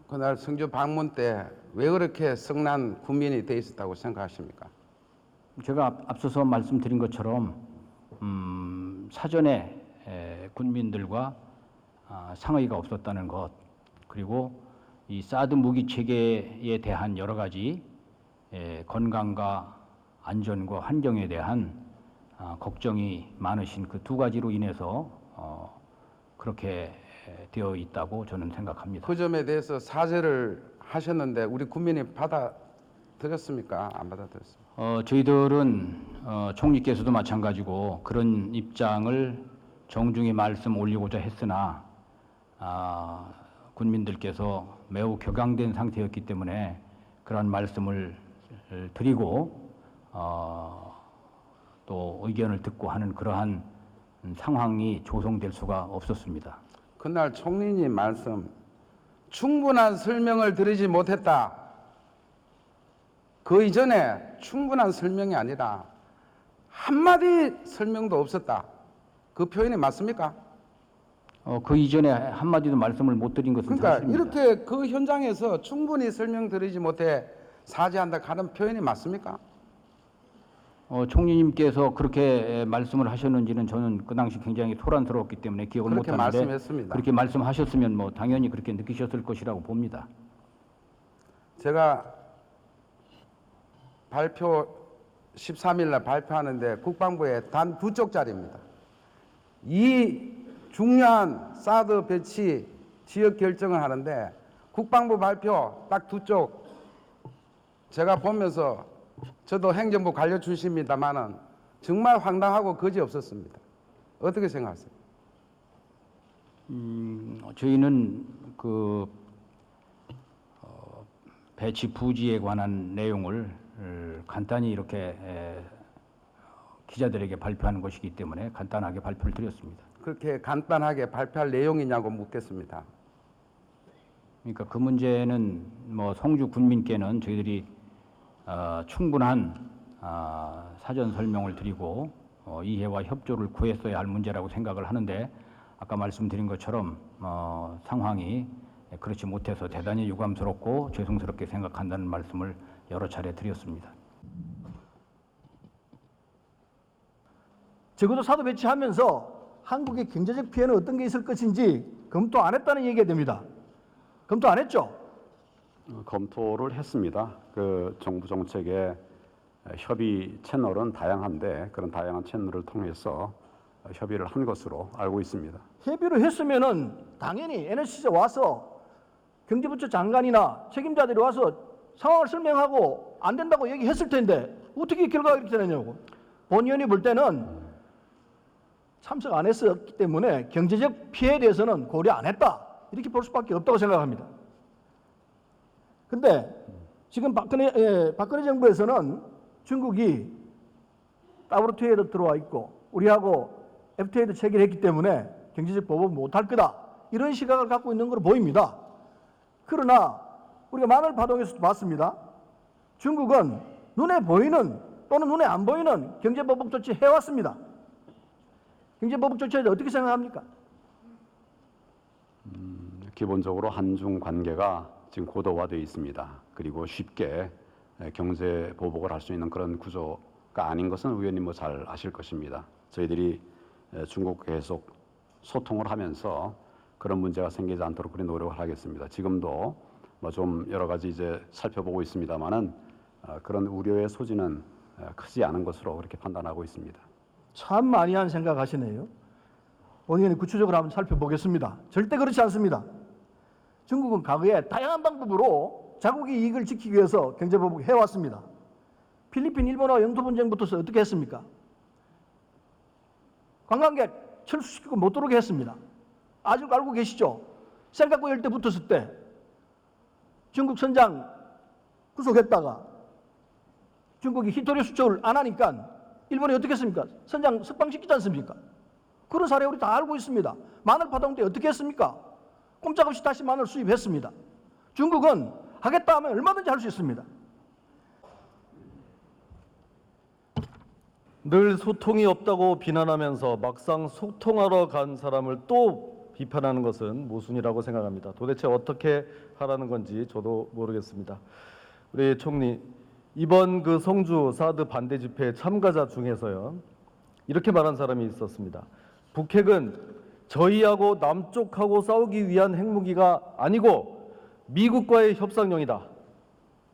그날 성주 방문 때 왜 그렇게 성난 군민이 돼 있었다고 생각하십니까? 제가 앞서서 말씀드린 것처럼 사전에 군민들과 상의가 없었다는 것, 그리고 이 사드 무기 체계에 대한 여러 가지 건강과 안전과 환경에 대한 걱정이 많으신 그 두 가지로 인해서 그렇게 되어 있다고 저는 생각합니다. 그 점에 대해서 사죄를 하셨는데 우리 국민이 받아들였습니까? 안 받아들였습니까? 저희들은 총리께서도 마찬가지고 그런 입장을 정중히 말씀 올리고자 했으나 군민들께서 매우 격앙된 상태였기 때문에 그런 말씀을 드리고 또 의견을 듣고 하는 그러한 상황이 조성될 수가 없었습니다. 그날 총리님 말씀 충분한 설명을 드리지 못했다. 그 이전에 충분한 설명이 아니라 한마디 설명도 없었다. 그 표현이 맞습니까? 그 이전에 한마디도 말씀을 못 드린 것은 그러니까 사실입니다. 이렇게 그 현장에서 충분히 설명드리지 못해 사죄한다 하는 표현이 맞습니까? 총리님께서 그렇게 말씀을 하셨는지는 저는 그 당시 굉장히 소란스러웠기 때문에 기억을 그렇게 못하는데 말씀했습니다. 그렇게 말씀하셨으면 뭐 당연히 그렇게 느끼셨을 것이라고 봅니다. 제가 발표 13일 날 발표하는데 국방부에 단 2쪽짜리입니다. 이 중요한 사드 배치 지역 결정을 하는데 국방부 발표 딱 2쪽 제가 보면서 저도 행정부 관료 출신입니다만은 정말 황당하고 거지 없었습니다. 어떻게 생각하세요? 저희는 그 배치 부지에 관한 내용을 간단히 이렇게 기자들에게 발표하는 것이기 때문에 간단하게 발표를 드렸습니다. 그렇게 간단하게 발표할 내용이냐고 묻겠습니다. 그러니까 그 문제는 뭐 성주 군민께는 저희들이 충분한 사전 설명을 드리고 이해와 협조를 구했어야 할 문제라고 생각을 하는데 아까 말씀드린 것처럼 상황이 그렇지 못해서 대단히 유감스럽고 죄송스럽게 생각한다는 말씀을 여러 차례 드렸습니다. 적어도 사드 배치하면서 한국의 경제적 피해는 어떤 게 있을 것인지 검토 안 했다는 얘기가 됩니다. 검토 안 했죠? 검토를 했습니다. 그 정부 정책의 협의 채널은 다양한데 그런 다양한 채널을 통해서 협의를 한 것으로 알고 있습니다. 협의를 했으면은 당연히 NSC에 와서 경제부처 장관이나 책임자들이 와서 상황을 설명하고 안 된다고 얘기했을 텐데 어떻게 결과가 이렇게 되느냐고. 본의원이 볼 때는 참석 안 했었기 때문에 경제적 피해에 대해서는 고려 안 했다. 이렇게 볼 수밖에 없다고 생각합니다. 근데 지금 박근혜 정부에서는 중국이 WTO에도 들어와 있고 우리하고 FTA도 체결했기 때문에 경제적 보복을 못할 거다. 이런 시각을 갖고 있는 걸로 보입니다. 그러나 우리가 마늘 파동에서도 봤습니다. 중국은 눈에 보이는 또는 눈에 안 보이는 경제보복 조치 해왔습니다. 경제보복 조치에 대해 어떻게 생각합니까? 기본적으로 한중 관계가 지금 고도화되어 있습니다. 그리고 쉽게 경제 보복을 할 수 있는 그런 구조가 아닌 것은 의원님 뭐 잘 아실 것입니다. 저희들이 중국과 계속 소통을 하면서 그런 문제가 생기지 않도록 그런 노력을 하겠습니다. 지금도 뭐 좀 여러 가지 이제 살펴보고 있습니다만은 그런 우려의 소지는 크지 않은 것으로 그렇게 판단하고 있습니다. 참 많이 한 생각하시네요. 원의원이 구체적으로 한번 살펴보겠습니다. 절대 그렇지 않습니다. 중국은 과거에 다양한 방법으로 자국의 이익을 지키기 위해서 경제보복을 해왔습니다. 필리핀, 일본과 영토 분쟁부터 어떻게 했습니까? 관광객 철수시키고 못 들어오게 했습니다. 아직 알고 계시죠? 센카쿠 열대 붙었을 때 중국 선장 구속했다가 중국이 히토리 수출을 안 하니까 일본이 어떻게 했습니까? 선장 석방시키지 않습니까? 그런 사례 우리 다 알고 있습니다. 마늘 파동 때 어떻게 했습니까? 꼼짝없이 다시 마늘 수입했습니다. 중국은 하겠다 하면 얼마든지 할 수 있습니다. 늘 소통이 없다고 비난하면서 막상 소통하러 간 사람을 또 비판하는 것은 모순이라고 생각합니다. 도대체 어떻게 하라는 건지 저도 모르겠습니다. 우리 총리, 이번 그 성주 사드 반대 집회 참가자 중에서요, 이렇게 말한 사람이 있었습니다. 북핵은 저희하고 남쪽하고 싸우기 위한 핵무기가 아니고 미국과의 협상용이다.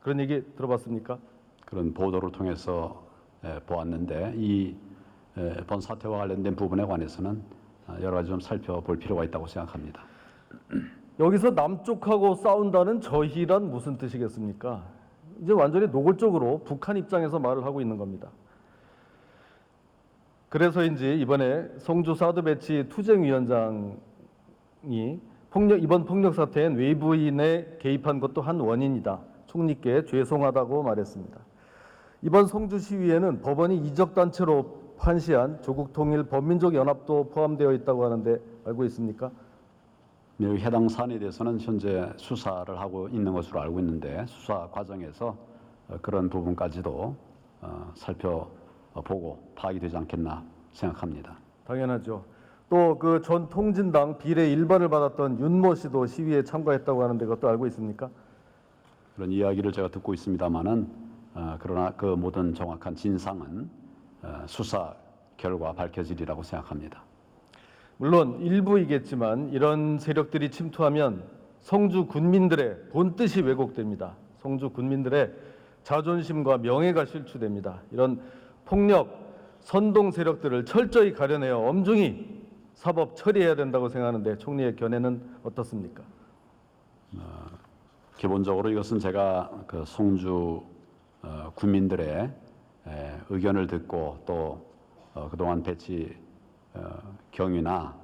그런 얘기 들어봤습니까? 그런 보도를 통해서 보았는데 이번 사태와 관련된 부분에 관해서는 여러 가지 좀 살펴볼 필요가 있다고 생각합니다. 여기서 남쪽하고 싸운다는 저희란 무슨 뜻이겠습니까? 이제 완전히 노골적으로 북한 입장에서 말을 하고 있는 겁니다. 그래서인지 이번에 성주 사드 배치 투쟁위원장이 이번 폭력 사태엔 외부인에 개입한 것도 한 원인이다. 총리께 죄송하다고 말했습니다. 이번 성주 시위에는 법원이 이적단체로 판시한 조국통일범민족연합도 포함되어 있다고 하는데 알고 있습니까? 해당 사안에 대해서는 현재 수사를 하고 있는 것으로 알고 있는데 수사 과정에서 그런 부분까지도 살펴보고 파악이 되지 않겠나 생각합니다. 당연하죠. 또 그 전 통진당 비례 1번을 받았던 윤모 씨도 시위에 참가했다고 하는데 그것도 알고 있습니까? 그런 이야기를 제가 듣고 있습니다만은 그러나 그 모든 정확한 진상은 수사 결과 밝혀지리라고 생각합니다. 물론 일부이겠지만 이런 세력들이 침투하면 성주 군민들의 본뜻이 왜곡됩니다. 성주 군민들의 자존심과 명예가 실추됩니다. 이런 폭력 선동 세력들을 철저히 가려내어 엄중히 사법 처리해야 된다고 생각하는데 총리의 견해는 어떻습니까? 기본적으로 이것은 제가 그 성주 군민들의 의견을 듣고 또 그동안 배치 경위나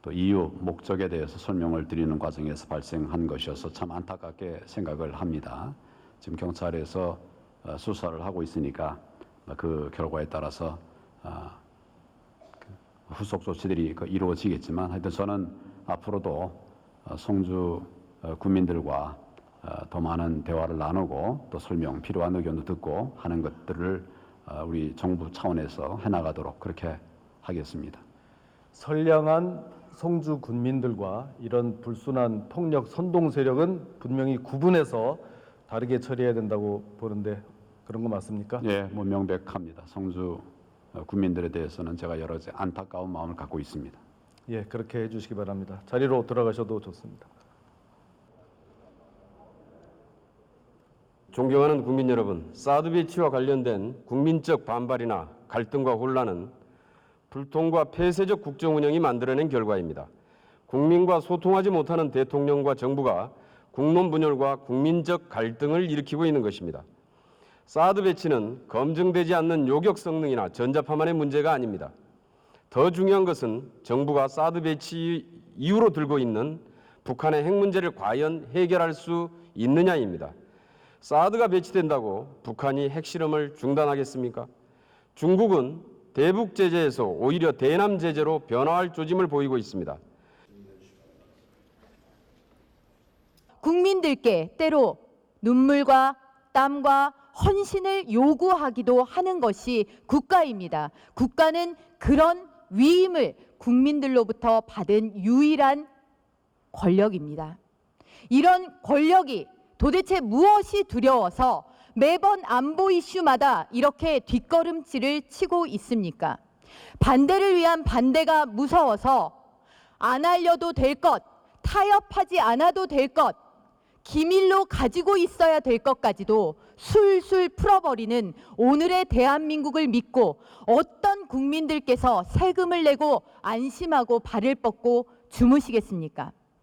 또 이유, 목적에 대해서 설명을 드리는 과정에서 발생한 것이어서 참 안타깝게 생각을 합니다. 지금 경찰에서 수사를 하고 있으니까 그 결과에 따라서 후속 조치들이 이루어지겠지만 하여튼 저는 앞으로도 성주 군민들과 더 많은 대화를 나누고 또 설명, 필요한 의견도 듣고 하는 것들을 우리 정부 차원에서 해나가도록 그렇게 하겠습니다. 선량한 성주 군민들과 이런 불순한 폭력 선동 세력은 분명히 구분해서 다르게 처리해야 된다고 보는데 그런 거 맞습니까? 예, 뭐 명백합니다. 성주 군민들에 대해서는 제가 여러 가지 안타까운 마음을 갖고 있습니다. 예, 그렇게 해주시기 바랍니다. 자리로 들어가셔도 좋습니다. 존경하는 국민 여러분, 사드 배치와 관련된 국민적 반발이나 갈등과 혼란은 불통과 폐쇄적 국정 운영이 만들어낸 결과입니다. 국민과 소통하지 못하는 대통령과 정부가 국론 분열과 국민적 갈등을 일으키고 있는 것입니다. 사드 배치는 검증되지 않는 요격 성능이나 전자파만의 문제가 아닙니다. 더 중요한 것은 정부가 사드 배치 이유로 들고 있는 북한의 핵 문제를 과연 해결할 수 있느냐입니다. 사드가 배치된다고 북한이 핵실험을 중단하겠습니까? 중국은 대북 제재에서 오히려 대남 제재로 변화할 조짐을 보이고 있습니다. 국민들께 때로 눈물과 땀과 헌신을 요구하기도 하는 것이 국가입니다. 국가는 그런 위임을 국민들로부터 받은 유일한 권력입니다. 이런 권력이 도대체 무엇이 두려워서 매번 안보 이슈마다 이렇게 뒷걸음질을 치고 있습니까? 반대를 위한 반대가 무서워서 안 알려도 될 것, 타협하지 않아도 될 것, 기밀로 가지고 있어야 될 것까지도 술술 풀어버리는 오늘의 대한민국을 믿고 어떤 국민들께서 세금을 내고 안심하고 발을 뻗고 주무시겠습니까?